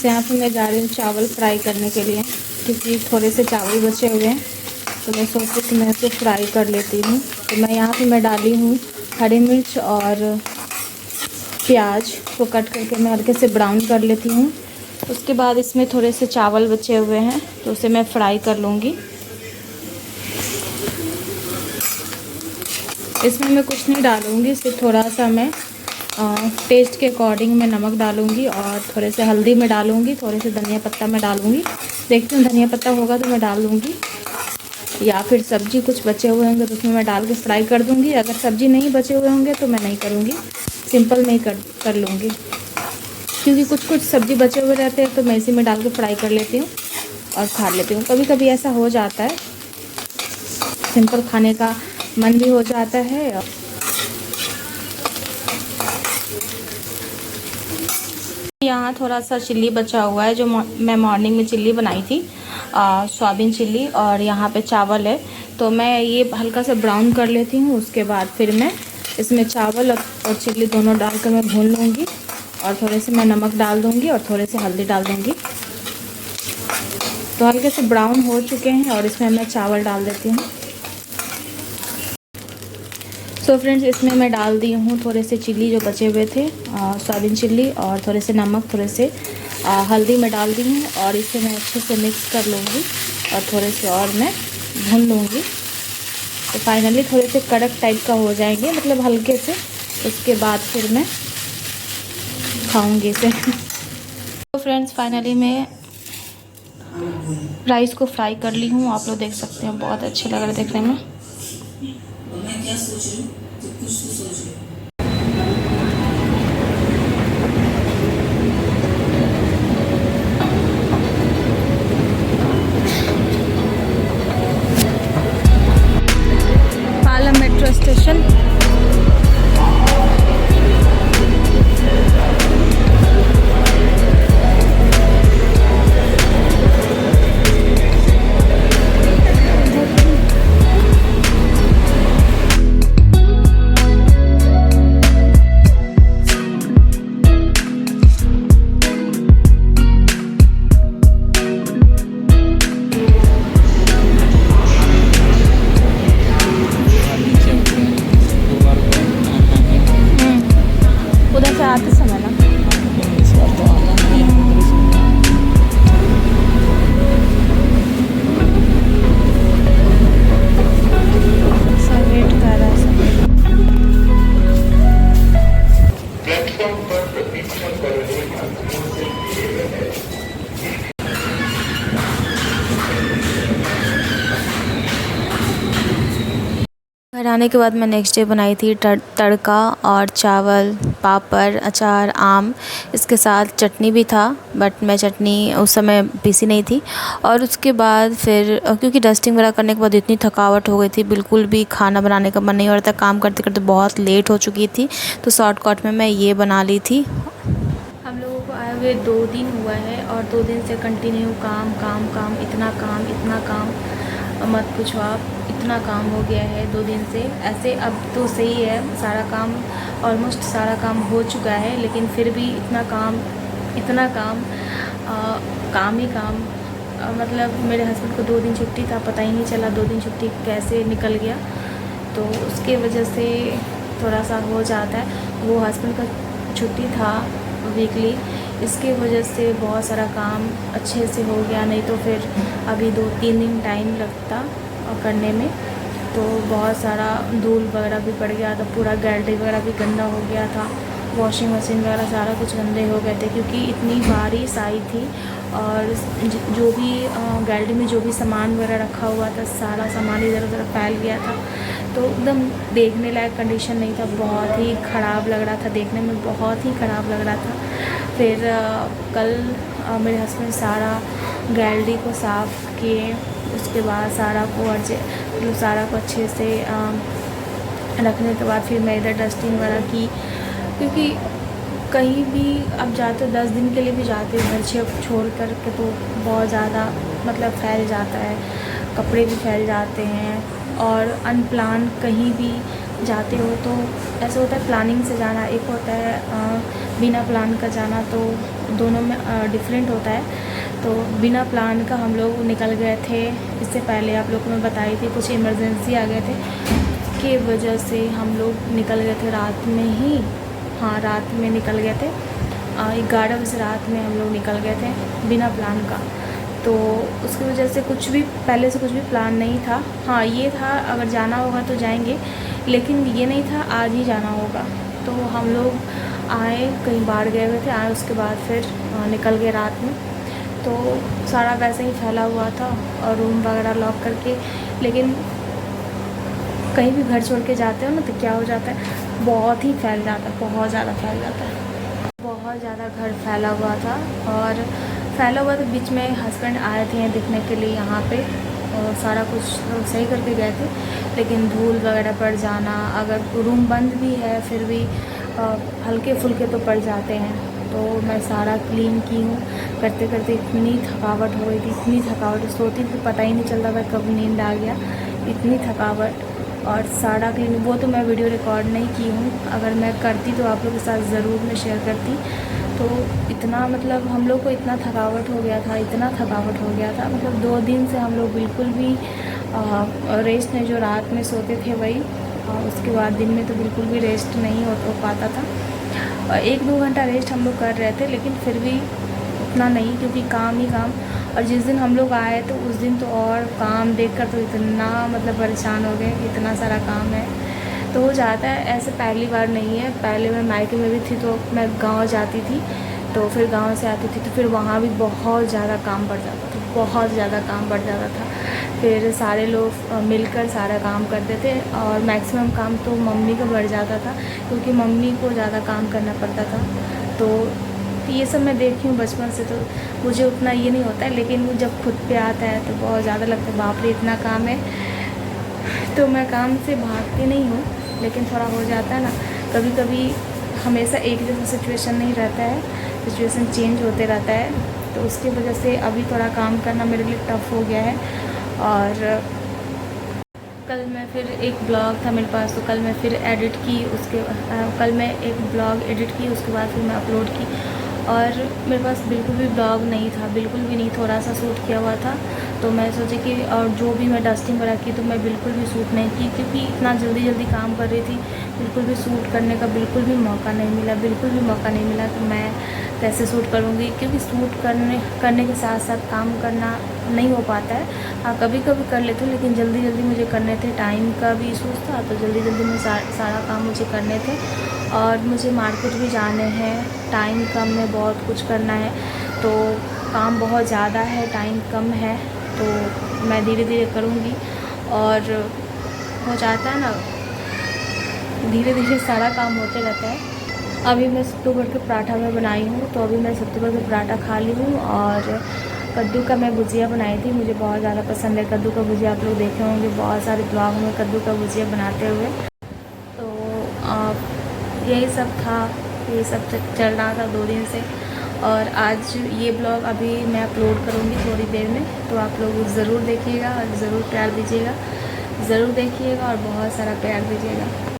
यहाँ पे मैं जा रही हूँ चावल फ्राई करने के लिए, क्योंकि थोड़े से चावल बचे हुए हैं तो मैं सोची कि मैं इसे फ्राई कर लेती हूँ। तो मैं यहाँ पे मैं डाली हूँ हरी मिर्च और प्याज को कट करके मैं हल्के से ब्राउन कर लेती हूँ। उसके बाद इसमें थोड़े से चावल बचे हुए हैं तो उसे मैं फ्राई कर लूँगी। इसमें मैं कुछ नहीं डालूँगी, सिर्फ थोड़ा सा मैं टेस्ट के अकॉर्डिंग मैं नमक डालूँगी और थोड़े से हल्दी में डालूँगी, थोड़े से धनिया पत्ता मैं डालूँगी। देखती हूँ धनिया पत्ता होगा तो मैं डाल दूँगी, या फिर सब्ज़ी कुछ बचे हुए होंगे तो उसमें मैं डाल के फ्राई कर दूँगी। अगर सब्ज़ी नहीं बचे हुए होंगे तो मैं नहीं करूँगी, सिंपल में ही कर लूँगी, क्योंकि कुछ सब्ज़ी बचे हुए रहते हैं तो मैं इसी में डाल के फ्राई कर लेती हूँ और खा लेती हूँ। कभी कभी ऐसा हो जाता है, सिंपल खाने का मन भी हो जाता है। यहाँ थोड़ा सा चिल्ली बचा हुआ है, जो मैं मॉर्निंग में चिल्ली बनाई थी, सोयाबीन चिल्ली, और यहाँ पे चावल है तो मैं ये हल्का सा ब्राउन कर लेती हूँ। उसके बाद फिर मैं इसमें चावल और चिल्ली दोनों डालकर मैं भून लूँगी और थोड़े से मैं नमक डाल दूँगी और थोड़े से हल्दी डाल दूँगी। तो हल्के से ब्राउन हो चुके हैं और इसमें मैं चावल डाल देती हूँ। तो फ्रेंड्स, इसमें मैं डाल दी हूँ थोड़े से चिल्ली जो बचे हुए थे, सोयाबीन चिल्ली, और थोड़े से नमक, थोड़े से हल्दी मैं डाल दी हूँ और इसे मैं अच्छे से मिक्स कर लूँगी और थोड़े से और मैं भून लूँगी। तो फाइनली थोड़े से कड़क टाइप का हो जाएंगे, मतलब हल्के से। उसके बाद फिर मैं खाऊँगी इसे। तो फ्रेंड्स, फाइनली मैं राइस को फ्राई कर ली हूँ। आप लोग देख सकते हैं, बहुत अच्छे लग रहे देखने में। मैं क्या सोच रही हूँ, तो कुछ तो सोच रही हूँ। Palam metro station. उधर से आते समय ना सब वेट कर रहा है। प्लेटफॉर्म पर प्रतीक्षा कर रहे यात्रियों से निवेदन है। घर आने के बाद मैं नेक्स्ट डे बनाई थी तड़का और चावल, पापड़, अचार, आम। इसके साथ चटनी भी था, बट मैं चटनी उस समय पीसी नहीं थी। और उसके बाद फिर क्योंकि डस्टिंग वगैरह करने के बाद इतनी थकावट हो गई थी, बिल्कुल भी खाना बनाने का मन नहीं हो रहा था। काम करते करते बहुत लेट हो चुकी थी, तो शॉर्टकट में मैं ये बना ली थी। हम लोगों को आए हुए 2 दिन हुआ है और 2 दिन से कंटिन्यू काम काम काम, इतना काम, मत पूछो आप, इतना काम हो गया है 2 दिन से। ऐसे अब तो सही है, सारा काम, ऑलमोस्ट सारा काम हो चुका है, लेकिन फिर भी इतना काम काम ही काम। मतलब मेरे हस्बैंड को 2 दिन छुट्टी था, पता ही नहीं चला 2 दिन छुट्टी कैसे निकल गया। तो उसके वजह से थोड़ा सा हो जाता है। वो हस्बैंड का छुट्टी था वीकली, इसके वजह से बहुत सारा काम अच्छे से हो गया, नहीं तो फिर अभी 2-3 दिन टाइम लगता करने में। तो बहुत सारा धूल वगैरह भी पड़ गया था, पूरा गैलरी वगैरह भी गंदा हो गया था, वॉशिंग मशीन वगैरह सारा कुछ गंदे हो गए थे, क्योंकि इतनी बारिश आई थी। और जो भी गैलरी में जो भी सामान वगैरह रखा हुआ था, सारा सामान इधर उधर फैल गया था, तो एकदम देखने लायक कंडीशन नहीं था, बहुत ही ख़राब लग रहा था, देखने में बहुत ही ख़राब लग रहा था। फिर कल मेरे हस्बैंड सारा गैलरी को साफ़ किए, उसके बाद सारा को अच्छे से रखने के बाद फिर मैं इधर डस्टिंग वगैरह की, क्योंकि कहीं भी अब जाते 10 दिन के लिए भी जाते घर से छोड़ कर के, तो बहुत ज़्यादा मतलब फैल जाता है, कपड़े भी फैल जाते हैं। और अनप्लान कहीं भी जाते हो तो ऐसा होता है प्लानिंग से जाना, एक होता है बिना प्लान का जाना, तो दोनों में डिफरेंट होता है। तो बिना प्लान का हम लोग निकल गए थे। इससे पहले आप लोग को मैं बताई थी कुछ इमरजेंसी आ गए थे के वजह से हम लोग निकल गए थे रात में ही। हाँ, रात में निकल गए थे, 11 बजे रात में हम लोग निकल गए थे बिना प्लान का। तो उसकी वजह से कुछ भी पहले से कुछ भी प्लान नहीं था। हाँ, ये था अगर जाना होगा तो जाएंगे, लेकिन ये नहीं था आज ही जाना होगा। तो हम लोग आए, कहीं बाहर गए हुए थे, आए उसके बाद फिर निकल गए रात में। तो सारा वैसे ही फैला हुआ था और रूम वगैरह लॉक करके। लेकिन कहीं भी घर छोड़ के जाते हो ना तो क्या हो जाता है, बहुत ही फैल जाता है, बहुत ज़्यादा फैल जाता है। बहुत ज़्यादा घर फैला हुआ था और फैला हुआ तो बीच में हस्बैंड आए थे दिखने के लिए यहाँ पे, और सारा कुछ सही करके गए थे। लेकिन धूल वगैरह पड़ जाना, अगर रूम बंद भी है फिर भी हल्के फुल्के तो पड़ जाते हैं। तो मैं सारा क्लीन की हूँ, करते करते इतनी थकावट हो गई थी, इतनी थकावट, सोती थी पता ही नहीं चलता था कब नींद आ गया, इतनी थकावट। और सारा क्लीन वो तो मैं वीडियो रिकॉर्ड नहीं की हूँ, अगर मैं करती तो आप लोग के साथ ज़रूर मैं शेयर करती। तो इतना मतलब हम लोग को इतना थकावट हो गया था, इतना थकावट हो गया था, मतलब 2 दिन से हम लोग बिल्कुल भी रेस्ट नहीं, जो रात में सोते थे वही, उसके बाद दिन में तो बिल्कुल भी रेस्ट नहीं हो पाता था। 1-2 घंटा रेस्ट हम लोग कर रहे थे, लेकिन फिर भी उतना नहीं, क्योंकि काम ही काम। और जिस दिन हम लोग आए तो उस दिन तो और काम देखकर तो इतना मतलब परेशान हो गए, इतना सारा काम है। तो हो जाता है ऐसे, पहली बार नहीं है। पहले मैं मायके में भी थी तो मैं गांव जाती थी, तो फिर गांव से आती थी तो फिर वहाँ भी बहुत ज़्यादा काम बढ़ जाता था, बहुत ज़्यादा काम बढ़ जाता था। फिर सारे लोग मिलकर सारा काम करते थे और मैक्सिमम काम तो मम्मी का बढ़ जाता था, क्योंकि मम्मी को ज़्यादा काम करना पड़ता था। तो ये सब मैं देखी हूँ बचपन से, तो मुझे उतना ये नहीं होता है, लेकिन वो जब खुद पे आता है तो बहुत ज़्यादा लगता है, बाप रे इतना काम है। तो मैं काम से भागती नहीं हूँ, लेकिन थोड़ा हो जाता है ना कभी कभी, हमेशा एक जैसा सिचुएशन नहीं रहता है, सिचुएशन चेंज होते रहता है। तो उसकी वजह से अभी थोड़ा काम करना मेरे लिए टफ़ हो गया है। और कल मैं फिर एक ब्लॉग था मेरे पास, तो कल मैं फिर एडिट की, कल मैं एक ब्लॉग एडिट की, उसके बाद फिर मैं अपलोड की। और मेरे पास बिल्कुल भी ब्लॉग नहीं था, बिल्कुल भी नहीं, थोड़ा सा शूट किया हुआ था। तो मैं सोची कि और जो भी मैं डस्टिंग वगैरह की तो मैं बिल्कुल भी शूट नहीं की, क्योंकि इतना जल्दी जल्दी काम कर रही थी, बिल्कुल भी शूट करने का बिल्कुल भी मौका नहीं मिला, बिल्कुल भी मौका नहीं मिला। तो मैं कैसे शूट करूँगी, क्योंकि शूट करने के साथ साथ काम करना नहीं हो पाता है। हाँ, कभी कभी कर लेती हूँ, लेकिन जल्दी जल्दी मुझे करने थे, टाइम का भी इशूज़ था, तो जल्दी जल्दी में सारा काम मुझे करने थे। और मुझे मार्केट भी जाने हैं, टाइम कम है, बहुत कुछ करना है, तो काम बहुत ज़्यादा है, टाइम कम है, तो मैं धीरे धीरे करूँगी। और हो जाता है ना, धीरे धीरे सारा काम होते रहता है। अभी मैं सत्तू भर के पराठा मैं बनाई हूँ, तो अभी मैं सत्तू भर के पराठा खा ली हूँ। और कद्दू का मैं भुजिया बनाई थी, मुझे बहुत ज़्यादा पसंद है कद्दू का भुजिया, आप लोग देखे होंगे बहुत सारे ब्लॉग में कद्दू का भुजिया बनाते हुए। तो यही सब था, यही सब चल रहा था 2 दिन से। और आज ये ब्लॉग अभी मैं अपलोड करूँगी थोड़ी देर में, तो आप लोग ज़रूर देखिएगा और ज़रूर प्यार दीजिएगा, ज़रूर देखिएगा और बहुत सारा प्यार दीजिएगा।